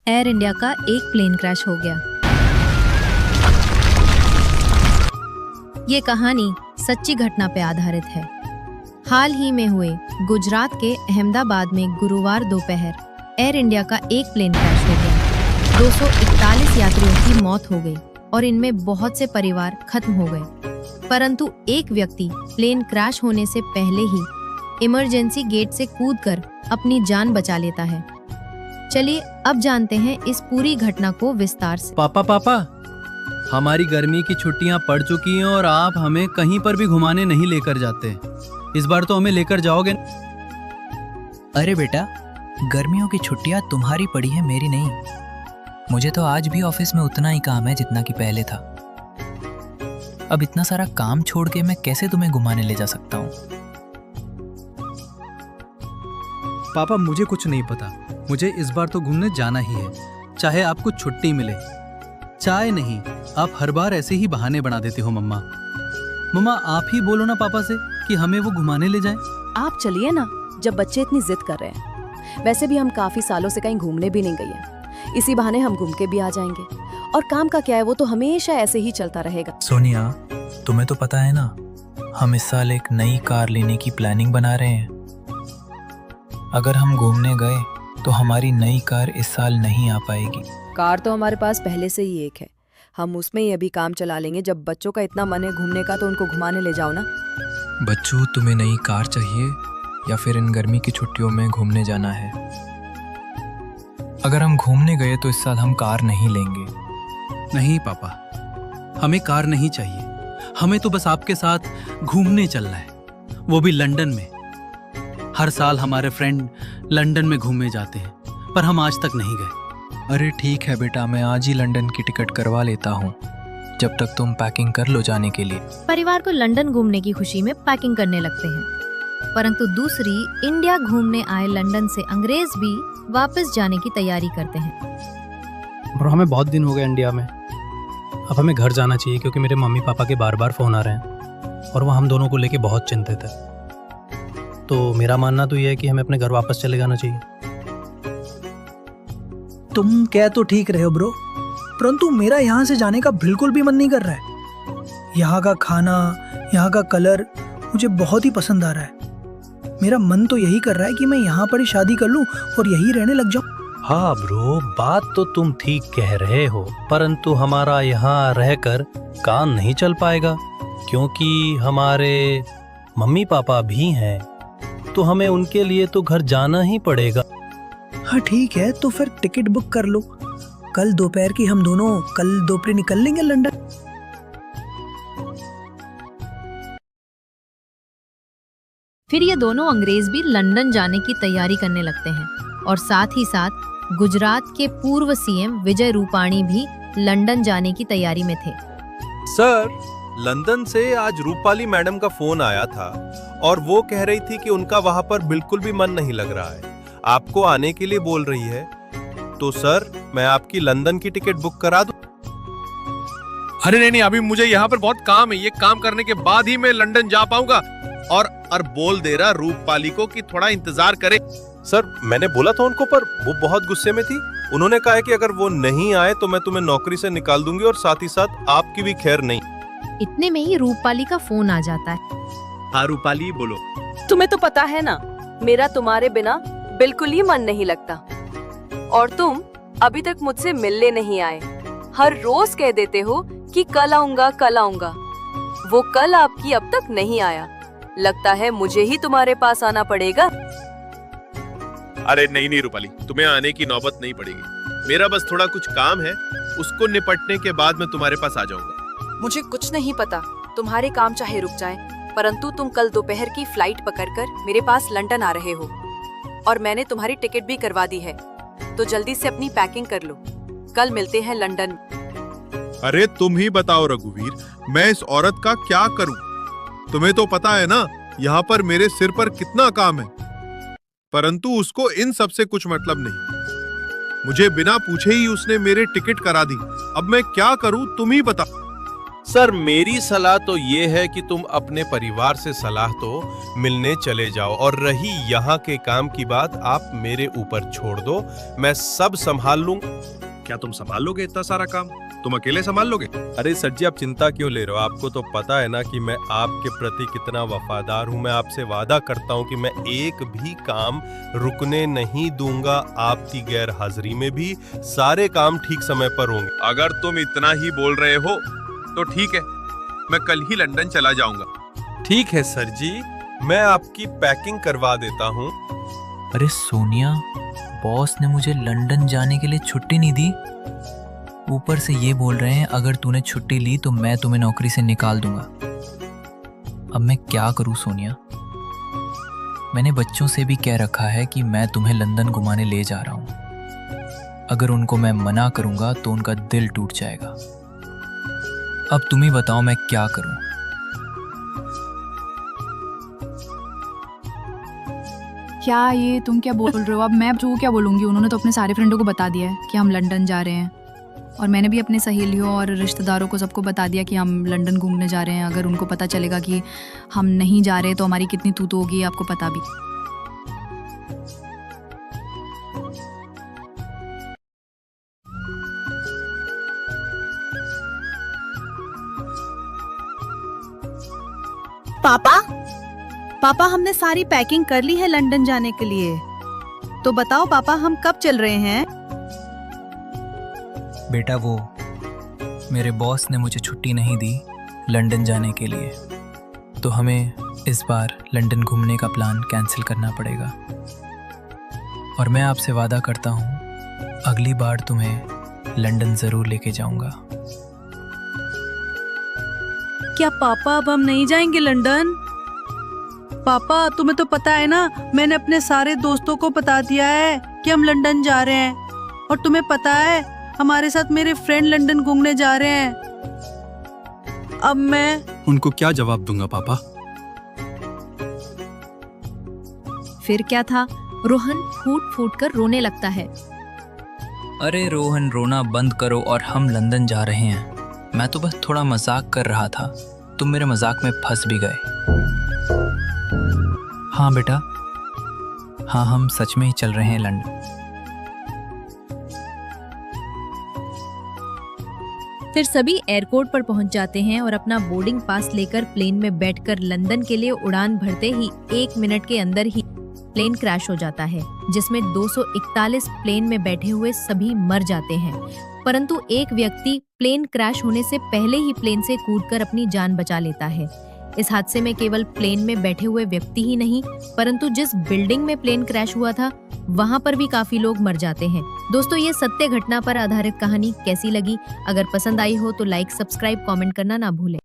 Air India का एक plane crash हो गया। ये कहानी सच्ची घटना पर आधारित है। हाल ही में हुए गुजरात के अहमदाबाद में गुरुवार दोपहर एयर इंडिया का एक प्लेन क्रैश हो गया। 241 यात्रियों की मौत हो गई और इनमें बहुत से परिवार खत्म हो गए। परंतु एक व्यक्ति प्लेन क्रैश होने से पहले ही इमरजेंसी गेट से कूदकर अपनी जान बचा लेता है। चलिए अब जानते हैं इस पूरी घटना को विस्तार से। पापा, हमारी गर्मी की छुट्टियां पड़ चुकी हैं और आप हमें कहीं पर भी घुमाने नहीं लेकर जाते। इस बार तो हमें लेकर जाओगे। अरे बेटा, गर्मियों की छुट्टियां तुम्हारी पड़ी है, मेरी नहीं। मुझे तो आज भी ऑफिस में उतना ही काम है जितना कि पहले था। अब इतना सारा काम छोड़ के मैं कैसे तुम्हें घुमाने ले जा सकता हूँ? पापा, मुझे कुछ नहीं पता। मुझे इस बार तो घूमने जाना ही है, चाहे आपको छुट्टी मिले चाहे नहीं। आप हर बार ऐसे ही बहाने बना देते हो। मम्मा, आप ही बोलो ना पापा से कि हमें वो घुमाने ले जाएं। आप चलिए ना, जब बच्चे इतनी जिद कर रहे हैं। वैसे भी हम काफी सालों से कहीं घूमने भी नहीं गए हैं। इसी बहाने हम घूम के भी आ जाएंगे। और काम का क्या है, वो तो हमेशा ऐसे ही चलता रहेगा। सोनिया, तुम्हें तो पता है ना, हम इस साल एक नई कार लेने की प्लानिंग बना रहे हैं। अगर हम घूमने गए तो हमारी नई कार इस साल नहीं आ पाएगी। कार तो हमारे पास पहले से ही एक है। हम उसमें ही अभी काम चला लेंगे। जब बच्चों का इतना मन है घूमने का तो उनको घुमाने ले जाओ ना। बच्चों, तुम्हें नई कार चाहिए या फिर इन गर्मी की छुट्टियों में घूमने जाना है? अगर हम घूमने गए तो इस साल हम कार नहीं लेंगे। नहीं पापा, हमें कार नहीं चाहिए। हमें तो बस आपके साथ घूमने चलना है, वो भी लंदन में। हर साल हमारे फ्रेंड लंदन में घूमने जाते हैं, पर हम आज तक नहीं गए। अरे ठीक है बेटा, मैं आज ही लंदन की टिकट करवा लेता हूँ, जब तक तुम पैकिंग कर लो जाने के लिए। परिवार को लंदन घूमने की खुशी में पैकिंग करने लगते हैं, परंतु दूसरी इंडिया घूमने आए लंदन से अंग्रेज भी वापस जाने की तैयारी करते हैं। ब्रो, हमें बहुत दिन हो गए इंडिया में। अब हमें घर जाना चाहिए, क्योंकि मेरे मम्मी पापा के बार बार फ़ोन आ रहे हैं और वो हम दोनों को लेके बहुत चिंतित है। तो मेरा मानना तो ये है कि हमें अपने घर वापस चले जाना चाहिए। तुम कह तो ठीक रहे हो ब्रो, परंतु मेरा यहाँ से जाने का बिल्कुल भी मन नहीं कर रहा है। यहाँ का खाना, यहाँ का कलर मुझे बहुत ही पसंद आ रहा है। मेरा मन तो यही कर रहा है कि मैं यहाँ पर ही शादी कर लूँ और यही रहने लग जाऊँ। हाँ ब्रो, बात तो तुम ठीक कह रहे हो, परंतु हमारा यहाँ रहकर काम नहीं चल पाएगा, क्योंकि हमारे मम्मी पापा भी हैं, तो हमें उनके लिए तो घर जाना ही पड़ेगा। हाँ ठीक है, तो फिर टिकट बुक कर लो। कल दोपहर की हम दोनों कल दोपहर निकल लेंगे लंदन। फिर ये दोनों अंग्रेज भी लंदन जाने की तैयारी करने लगते हैं और साथ ही साथ गुजरात के पूर्व सीएम विजय रूपाणी भी लंदन जाने की तैयारी में थे। सर, लंदन से आज रूपाली मैडम का फोन आया था और वो कह रही थी कि उनका वहां पर बिल्कुल भी मन नहीं लग रहा है, आपको आने के लिए बोल रही है। तो सर, मैं आपकी लंदन की टिकट बुक करा दूं? अरे नहीं, अभी मुझे यहाँ पर बहुत काम है। ये काम करने के बाद ही मैं लंदन जा पाऊंगा। और बोल दे रहा रूपपाली को कि थोड़ा इंतजार करे। सर, मैंने बोला था उनको, पर वो बहुत गुस्से में थी। उन्होंने कहा है कि अगर वो नहीं आए तो मैं तुम्हें नौकरी से निकाल दूंगी और साथ ही साथ आपकी भी खैर नहीं। इतने में ही रूपपाली का फोन आ जाता है। हाँ रूपाली, बोलो। तुम्हें तो पता है ना, मेरा तुम्हारे बिना बिल्कुल ही मन नहीं लगता। और तुम अभी तक मुझसे मिलने नहीं आए। हर रोज कह देते हो कि कल आऊंगा कल आऊंगा। वो कल आपकी अब तक नहीं आया। लगता है मुझे ही तुम्हारे पास आना पड़ेगा। अरे नहीं रूपाली, तुम्हें आने की नौबत नहीं पड़ेगी। मेरा बस थोड़ा कुछ काम है, उसको निपटने के बाद मैं तुम्हारे पास आ जाऊंगा। मुझे कुछ नहीं पता, तुम्हारे काम चाहे रुक जाए, परंतु तुम कल दोपहर की फ्लाइट पकड़कर मेरे पास लंदन आ रहे हो और मैंने तुम्हारी टिकट भी करवा दी है। तो जल्दी से अपनी पैकिंग कर लो, कल मिलते हैं लंदन। अरे तुम ही बताओ रघुवीर, मैं इस औरत का क्या करूं? तुम्हें तो पता है ना यहाँ पर मेरे सिर पर कितना काम है, परंतु उसको इन सब से कुछ मतलब नहीं। मुझे बिना पूछे ही उसने मेरे टिकट करा दी। अब मैं क्या करूं, तुम ही बताओ। सर मेरी सलाह तो ये है कि तुम अपने परिवार से सलाह तो मिलने चले जाओ, और रही यहाँ के काम की बात, आप मेरे ऊपर छोड़ दो, मैं सब संभाल लूं। क्या तुम संभाल लोगे इतना सारा काम? तुम अकेले संभाल लोगे? अरे सर जी, आप चिंता क्यों ले रहे हो? आपको तो पता है ना कि मैं आपके प्रति कितना वफादार हूँ। मैं आपसे वादा करता हूँ कि मैं एक भी काम रुकने नहीं दूंगा। आपकी गैर हाजिरी में भी सारे काम ठीक समय पर होंगे। अगर तुम इतना ही बोल रहे हो तो ठीक है, मैं कल ही लंदन चला जाऊंगा। ठीक है सर जी, मैं आपकी पैकिंग करवा देता हूँ। अरे सोनिया, बॉस ने मुझे लंदन जाने के लिए छुट्टी नहीं दी, ऊपर से ये बोल रहे हैं अगर तूने छुट्टी ली तो मैं तुम्हें नौकरी से निकाल दूंगा। अब मैं क्या करूं सोनिया? मैंने बच्चों से भी कह रखा है कि मैं तुम्हें लंदन घुमाने ले जा रहा हूं। अगर उनको मैं मना करूंगा तो उनका दिल टूट जाएगा। अब तुम ही बताओ मैं क्या करूं? क्या ये तुम क्या बोल रहे हो? अब मैं जो क्या बोलूँगी, उन्होंने तो अपने सारे फ्रेंडों को बता दिया है कि हम लंदन जा रहे हैं, और मैंने भी अपने सहेलियों और रिश्तेदारों को सबको बता दिया कि हम लंदन घूमने जा रहे हैं। अगर उनको पता चलेगा कि हम नहीं जा रहे तो हमारी कितनी तू होगी, आपको पता भी। पापा हमने सारी पैकिंग कर ली है लंदन जाने के लिए। तो बताओ पापा, हम कब चल रहे हैं? बेटा, वो मेरे बॉस ने मुझे छुट्टी नहीं दी लंदन जाने के लिए, तो हमें इस बार लंदन घूमने का प्लान कैंसिल करना पड़ेगा। और मैं आपसे वादा करता हूँ अगली बार तुम्हें लंदन ज़रूर लेके जाऊँगा। क्या पापा अब हम नहीं जाएंगे लंदन? पापा तुम्हें तो पता है ना, मैंने अपने सारे दोस्तों को बता दिया है कि हम लंदन जा रहे हैं, और तुम्हें पता है हमारे साथ मेरे फ्रेंड लंदन घूमने जा रहे हैं। अब मैं उनको क्या जवाब दूंगा पापा? फिर क्या था, रोहन फूट फूट कर रोने लगता है। अरे रोहन, रोना बंद करो और हम लंदन जा रहे हैं। मैं तो बस थोड़ा मजाक कर रहा था, तुम मेरे मजाक में फंस भी गए। हाँ बेटा, हाँ हम सच में ही चल रहे हैं लंदन। फिर सभी एयरपोर्ट पर पहुंच जाते हैं और अपना बोर्डिंग पास लेकर प्लेन में बैठकर लंदन के लिए उड़ान भरते ही 1 मिनट के अंदर ही प्लेन क्रैश हो जाता है, जिसमें 241 प्लेन में बैठे हुए सभी मर जाते हैं। परंतु एक व्यक्ति प्लेन क्रैश होने से पहले ही प्लेन से कूदकर अपनी जान बचा लेता है। इस हादसे में केवल प्लेन में बैठे हुए व्यक्ति ही नहीं, परंतु जिस बिल्डिंग में प्लेन क्रैश हुआ था वहां पर भी काफी लोग मर जाते हैं। दोस्तों, ये सत्य घटना पर आधारित कहानी कैसी लगी? अगर पसंद आई हो तो लाइक, सब्सक्राइब, कमेंट करना ना भूलें।